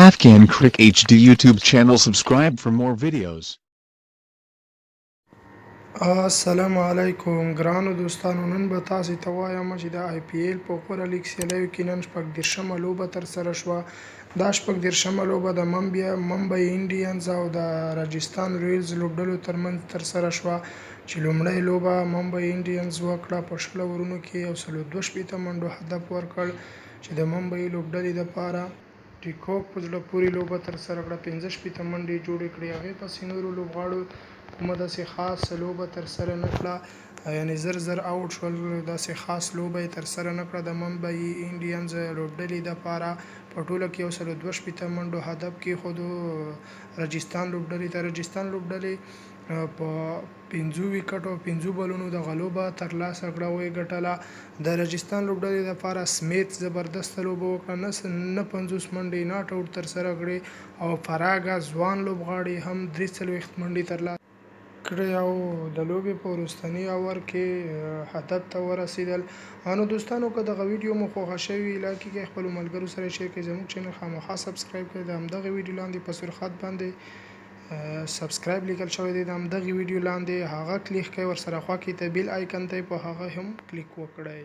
Afghan Crick HD YouTube channel. Subscribe for more videos. السلام علیکم ګرانو دوستانو، نن به تاسو ته وایم چې د آی پی ایل په غوره لیګ سیالیو کې نن شپږ لوبه ترسره شوه. دا شپږ لوبه د ممبئی انډینز او د راجستان رویلز لوبډلو ترمنځ ترسره شوه چې لومړۍ لوبه ممبئی انډینز وکړه. په 16 اورونو کې 162 منډو هدف ورکړ چې د ممبئی لوبډلې دپاره ډیکوک په زړه پورې لوبه ترسره کړه. 65 منډې جوړې کړې. هغې پسې نورو لوبغاړو کومه داسې خاص لوبه ترسره نه کړه، یعنې زر اوټ شول. داسې خاص لوبه یې ترسره نه کړه د ممبئی انډینز لوبډلې دپاره. په ټوله کې 162 منډو هدف کېښودو راجستان لوبډلې ته. راجستان لوبډلې په 5 ویکټو او 5 بلونو دغه لوبه ترلاسه کړه او یې ګټله. د راجستان لوبډلې دپاره سمیت زبردسته لوبه وکړه، نه 50 منډې ناټ اوټ ترسره کړې او فراګه ځوان لوبغاړي هم 43 منډې ترلاسه کړې او د لوبې په وروستني اور کې هدف ته ورسېدل. نو دوستانو، که دغه ویډیو مو خوښه شوي لایک کړئ، خپلو ملګرو سره شیر کړئ، زموږ چینل خامخا سبسکرایب کړئ. د همدغه ویډیو لاندې په سور خط باندې سبسکرایب لیکل شوی دی. د همدغه ویډیو لاندې هغه کلیک کړئ، ورسره خوا کې د بیل آیکن دی، په هغه هم کلیک وکړئ.